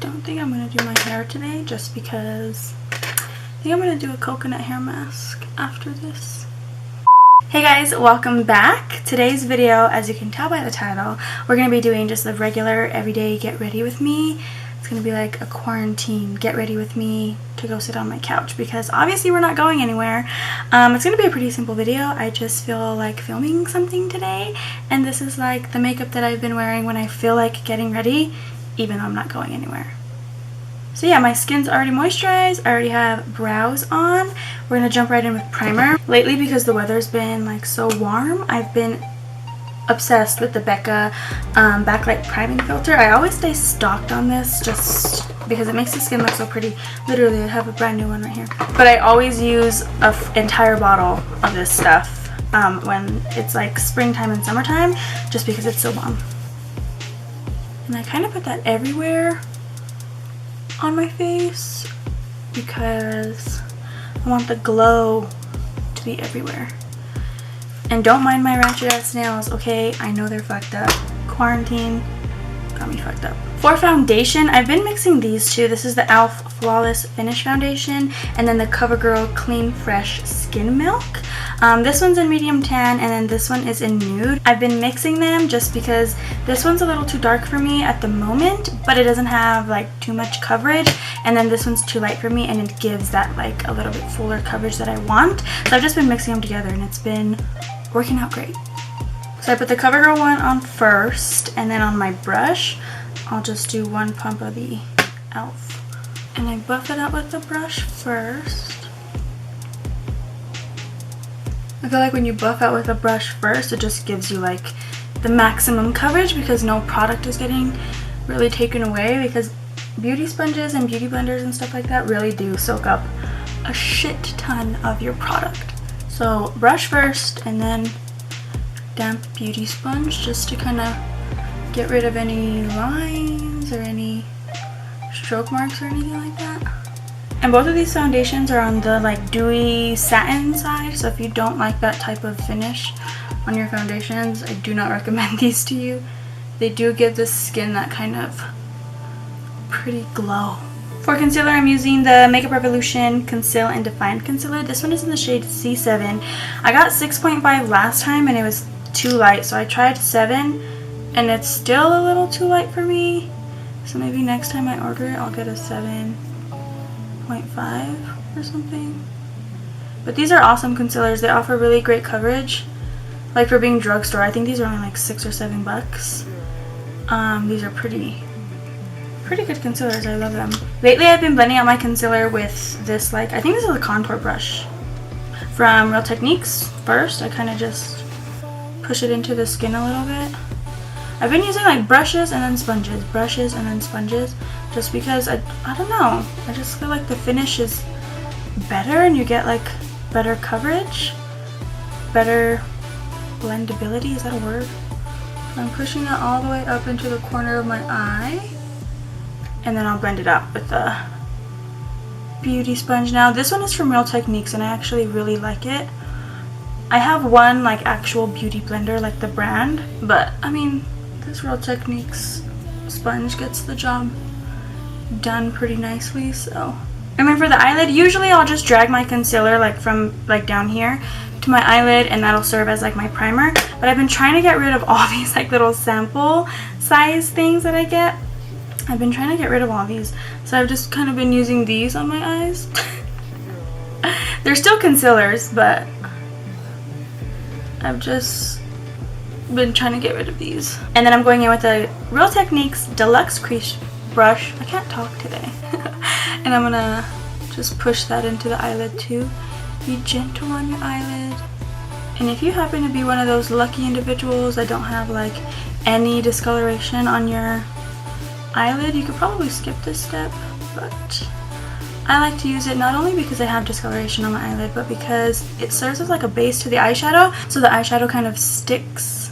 don't think I'm going to do my hair today just because I think I'm going to do a coconut hair mask after this. Hey guys, welcome back. Today's video, as you can tell by the title, we're going to be doing just the regular everyday get ready with me. It's going to be like a quarantine get ready with me to go sit on my couch because obviously we're not going anywhere. It's going to be a pretty simple video. I just feel like filming something today, and this is like the makeup that I've been wearing when I feel like getting ready, even though I'm not going anywhere. So yeah, my skin's already moisturized. I already have brows on. We're going to jump right in with primer. Lately, because the weather's been like so warm, I've been obsessed with the Becca Backlight priming filter. I always stay stocked on this just because it makes the skin look so pretty. Literally, I have a brand new one right here. But I always use an entire bottle of this stuff when it's like springtime and summertime, just because it's so warm. And I kind of put that everywhere on my face because I want the glow to be everywhere. And don't mind my ratchet ass nails, okay? I know they're fucked up. Quarantine got me fucked up. For foundation, I've been mixing these two. This is the e.l.f. Flawless Finish Foundation and then the Covergirl Clean Fresh Skin Milk. This one's in medium tan and then this one is in nude. I've been mixing them just because this one's a little too dark for me at the moment, but it doesn't have like too much coverage, and then this one's too light for me and it gives that like a little bit fuller coverage that I want. So I've just been mixing them together and it's been working out great. So I put the Covergirl one on first, and then on my brush I'll just do one pump of the e.l.f. and I buff it out with the brush first. I feel like when you buff out with a brush first, it just gives you like the maximum coverage because no product is getting really taken away, because beauty sponges and beauty blenders and stuff like that really do soak up a shit ton of your product. So brush first and then damp beauty sponge just to kind of get rid of any lines or any stroke marks or anything like that. And both of these foundations are on the like dewy satin side, so if you don't like that type of finish on your foundations, I do not recommend these to you. They do give the skin that kind of pretty glow. For concealer, I'm using the Makeup Revolution Conceal and Define Concealer. This one is in the shade C7. I got 6.5 last time and it was too light, so I tried 7 and it's still a little too light for me. So maybe next time I order it, I'll get a 7.5 or something. But these are awesome concealers. They offer really great coverage. Like for being drugstore, I think these are only like $6 or $7. These are pretty good concealers. I love them. Lately I've been blending out my concealer with this, like, I think this is a contour brush from Real Techniques. First I kind of just push it into the skin a little bit. I've been using like brushes and then sponges, brushes and then sponges, just because I don't know, I just feel like the finish is better and you get like better coverage, better blendability, is that a word? I'm pushing it all the way up into the corner of my eye, and then I'll blend it up with the beauty sponge. Now this one is from Real Techniques and I actually really like it. I have one like actual beauty blender, like the brand, but I mean this Real Techniques sponge gets the job done pretty nicely. So, and then for the eyelid, usually I'll just drag my concealer like from like down here to my eyelid and that'll serve as like my primer. But I've been trying to get rid of all these like little sample size things that I get. I've been trying to get rid of all these, so I've just kind of been using these on my eyes. They're still concealers, but I've just been trying to get rid of these. And then I'm going in with the Real Techniques Deluxe Crease Brush. I can't talk today. And I'm gonna just push that into the eyelid too. Be gentle on your eyelid. And if you happen to be one of those lucky individuals that don't have like any discoloration on your eyelid, you could probably skip this step, but I like to use it not only because I have discoloration on my eyelid, but because it serves as like a base to the eyeshadow, so the eyeshadow kind of sticks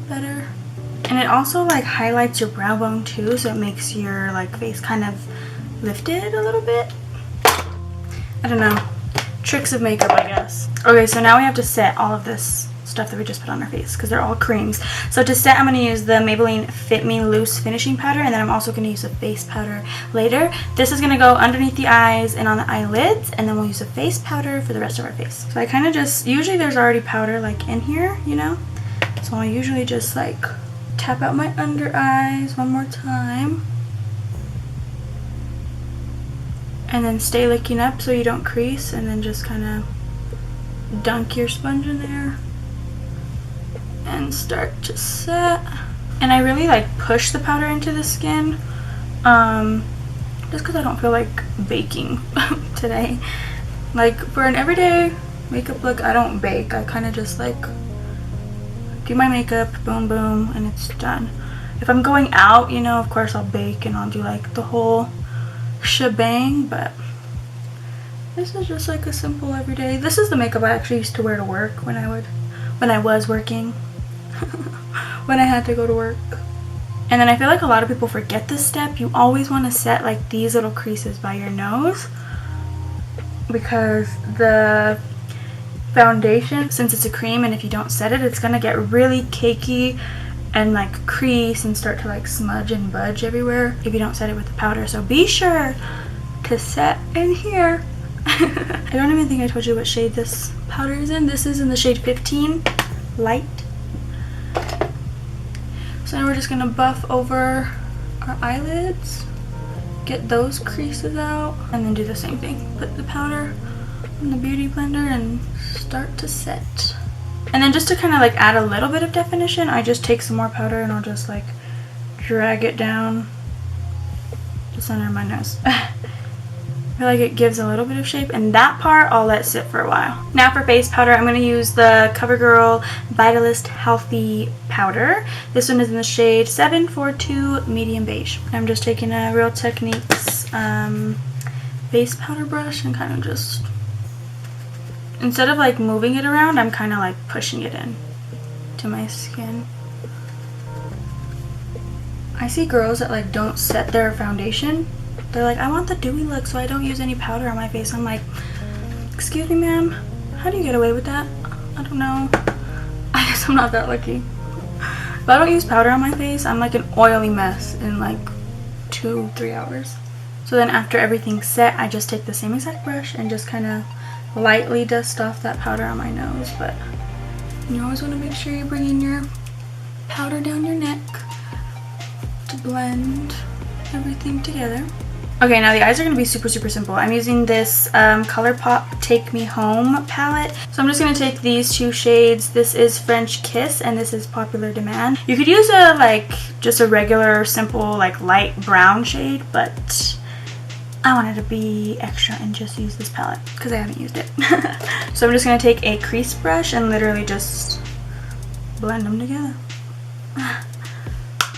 better. And it also like highlights your brow bone too, so it makes your like face kind of lifted a little bit. I don't know. Tricks of makeup, I guess. Okay, so now we have to set all of this stuff that we just put on our face because they're all creams. So to set, I'm going to use the Maybelline Fit Me Loose finishing powder, and then I'm also going to use a face powder later. This is going to go underneath the eyes and on the eyelids, and then we'll use a face powder for the rest of our face. So I kind of just, usually there's already powder like in here, you know, so I usually just like tap out my under eyes one more time, and then stay licking up so you don't crease, and then just kind of dunk your sponge in there and start to set. And I really like push the powder into the skin just because I don't feel like baking today. Like for an everyday makeup look, I don't bake. I kind of just like do my makeup, boom boom, and it's done. If I'm going out, you know, of course I'll bake and I'll do like the whole shebang, but this is just like a simple everyday. This is the makeup I actually used to wear to work when I was working. When I had to go to work. And then I feel like a lot of people forget this step. You always want to set like these little creases by your nose, because the foundation, since it's a cream, and if you don't set it, it's gonna get really cakey and like crease and start to like smudge and budge everywhere if you don't set it with the powder. So be sure to set in here. I don't even think I told you what shade this powder is in. This is in the shade 15 Light. So now we're just gonna buff over our eyelids, get those creases out, and then do the same thing. Put the powder in the beauty blender and start to set. And then just to kind of like add a little bit of definition, I just take some more powder and I'll just like drag it down just under my nose. I feel like it gives a little bit of shape, and that part I'll let sit for a while. Now for face powder, I'm going to use the Covergirl Vitalist Healthy Powder. This one is in the shade 742 Medium Beige. I'm just taking a Real Techniques face powder brush and kind of just, instead of like moving it around, I'm kind of like pushing it in to my skin. I see girls that like don't set their foundation. They're like, I want the dewy look, so I don't use any powder on my face. I'm like, excuse me, ma'am, how do you get away with that? I don't know. I guess I'm not that lucky. If I don't use powder on my face, I'm like an oily mess in like 2-3 hours. So then after everything's set, I just take the same exact brush and just kind of lightly dust off that powder on my nose. But you always want to make sure you're bringing your powder down your neck to blend everything together. Okay, now the eyes are going to be super simple. I'm using this ColourPop Take Me Home palette. So I'm just going to take these two shades. This is French Kiss and this is Popular Demand. You could use a like just a regular simple like light brown shade, but I wanted to be extra and just use this palette because I haven't used it. So I'm just going to take a crease brush and literally just blend them together.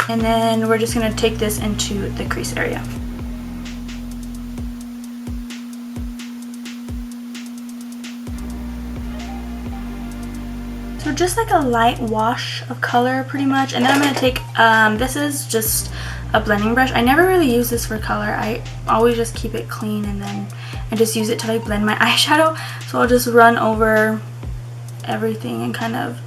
And then we're just going to take this into the crease area. So just like a light wash of color pretty much. And then I'm going to take, this is just a blending brush. I never really use this for color. I always just keep it clean and then I just use it to like blend my eyeshadow. So I'll just run over everything and kind of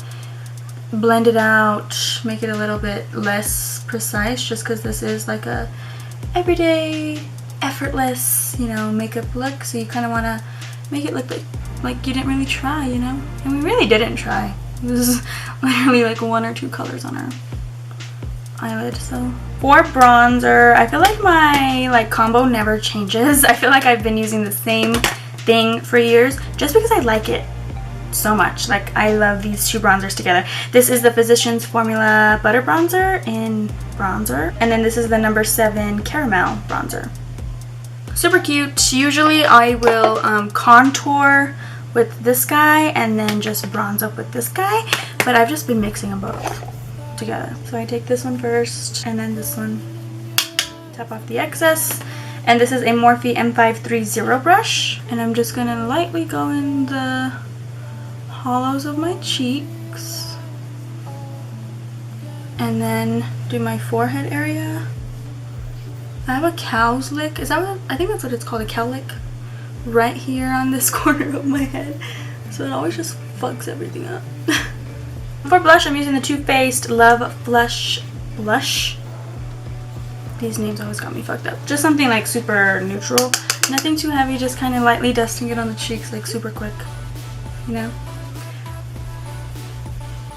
blend it out, make it a little bit less precise just because this is like a everyday, effortless, you know, makeup look. So you kind of want to make it look like you didn't really try, you know? And we really didn't try. It was literally like 1 or 2 colors on our eyelid. So for bronzer, I feel like my like combo never changes. I feel like I've been using the same thing for years just because I like it so much. Like I love these two bronzers together. This is the Physicians Formula Butter Bronzer in bronzer, and then this is the number 7 Caramel Bronzer. Super cute. Usually I will contour with this guy and then just bronze up with this guy, but I've just been mixing them both together. So I take this one first and then this one, tap off the excess, and this is a Morphe M530 brush, and I'm just gonna lightly go in the hollows of my cheeks and then do my forehead area. I have a cow's lick. Is that what, I think that's what it's called, a cow lick, right here on this corner of my head. So it always just fucks everything up. For blush, I'm using the Too Faced Love Blush Blush. These names always got me fucked up. Just something like super neutral. Nothing too heavy, just kind of lightly dusting it on the cheeks like super quick, you know?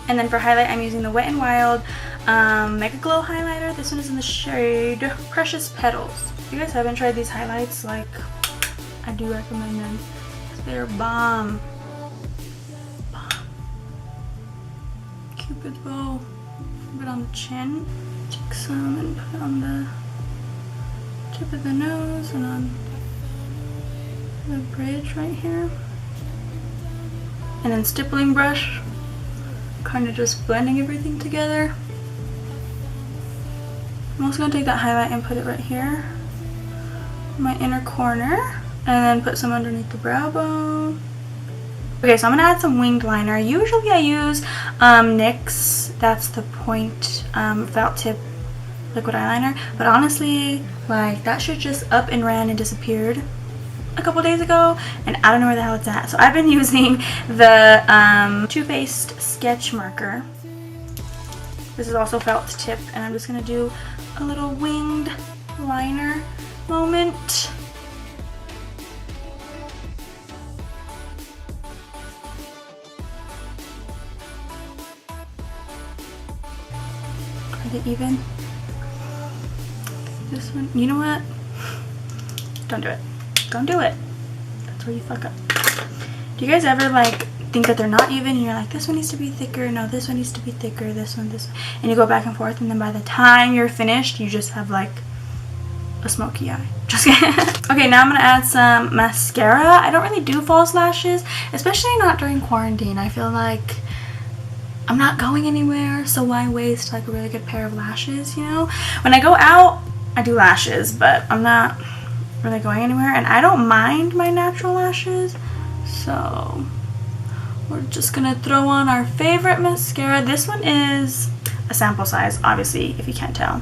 And then for highlight, I'm using the Wet n Wild Mega Glow highlighter. This one is in the shade Precious Petals. If you guys haven't tried these highlights, like, I do recommend them. They're bomb. Bomb. Cupid's bow. Put it on the chin. Take some and put it on the tip of the nose and on the bridge right here. And then stippling brush. Kind of just blending everything together. I'm also going to take that highlight and put it right here in my inner corner, and then put some underneath the brow bone. Okay, so I'm going to add some winged liner. Usually I use NYX, that's the point felt tip liquid eyeliner, but honestly, like, that shit just up and ran and disappeared a couple days ago, and I don't know where the hell it's at. So I've been using the Too Faced sketch marker. This is also felt tip, and I'm just gonna do a little winged liner moment. Are they even? This one, you know what? Don't do it. Don't do it. That's where you fuck up. Do you guys ever like think that they're not even and you're like, this one needs to be thicker, no, this one needs to be thicker, this one, and you go back and forth, and then by the time you're finished you just have like a smoky eye. Just kidding. Okay, now I'm gonna add some mascara. I don't really do false lashes, especially not during quarantine. I feel like I'm not going anywhere, so why waste like a really good pair of lashes, you know? When I go out I do lashes, but I'm not really going anywhere, and I don't mind my natural lashes, so we're just gonna throw on our favorite mascara. This one is a sample size, obviously, if you can't tell.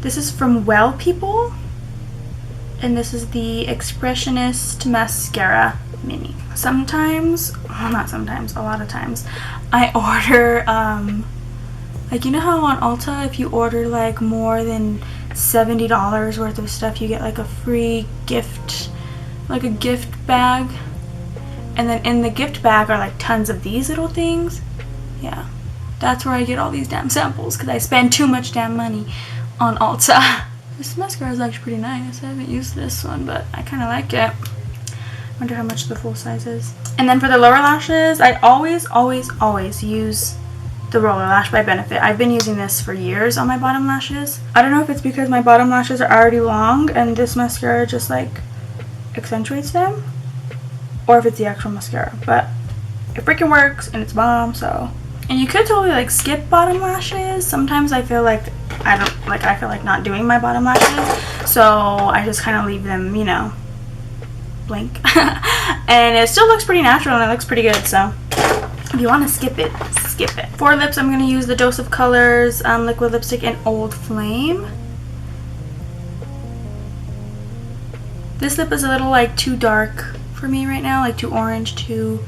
This is from Well People, and this is the Expressionist Mascara Mini. Sometimes, well, not sometimes, a lot of times, I order, like, you know how on Ulta, if you order like more than $70 worth of stuff, you get like a free gift, like a gift bag, and then in the gift bag are like tons of these little things. Yeah, that's where I get all these damn samples, because I spend too much damn money on Ulta. This mascara is actually pretty nice. I haven't used this one, but I kind of like it. Wonder how much the full size is. And then for the lower lashes, I always use the Roller Lash by Benefit. I've been using this for years on my bottom lashes. I don't know if it's because my bottom lashes are already long and this mascara just like accentuates them, or if it's the actual mascara, but it freaking works and it's bomb. So, and you could totally like skip bottom lashes. Sometimes I feel like I feel like not doing my bottom lashes, so I just kind of leave them, you know, blink. And it still looks pretty natural and it looks pretty good, so if you want to skip it, skip it. For lips, I'm going to use the Dose of Colors liquid lipstick in Old Flame. This lip is a little like too dark for me right now, like too orange, too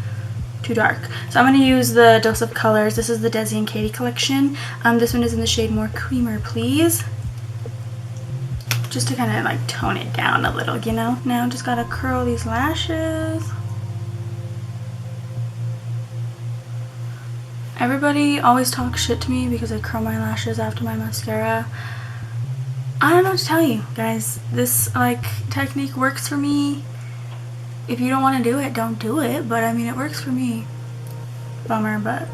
dark. So I'm going to use the Dose of Colors. This is the Desi and Katy collection. This one is in the shade More Creamer Please. Just to kind of like tone it down a little, you know? Now I'm just got to curl these lashes. Everybody always talks shit to me because I curl my lashes after my mascara. I don't know what to tell you guys. This like technique works for me. If you don't want to do it, don't do it, but I mean it works for me. Bummer, but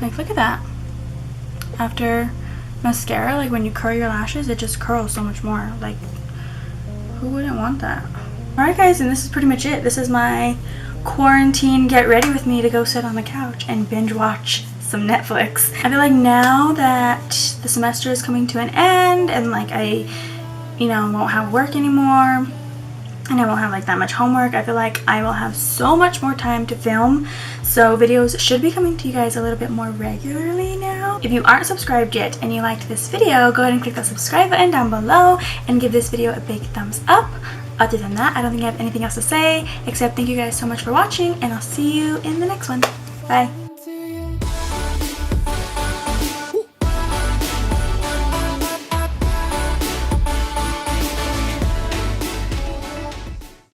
like look at that. After mascara, like when you curl your lashes, it just curls so much more. Like, who wouldn't want that? Alright guys, and this is pretty much it. This is my quarantine get ready with me to go sit on the couch and binge watch some Netflix. I feel like now that the semester is coming to an end and like I, you know, won't have work anymore and I won't have like that much homework, I feel like I will have so much more time to film. So videos should be coming to you guys a little bit more regularly now. If you aren't subscribed yet and you liked this video, go ahead and click the subscribe button down below and give this video a big thumbs up. Other than that, I don't think I have anything else to say, except thank you guys so much for watching, and I'll see you in the next one. Bye.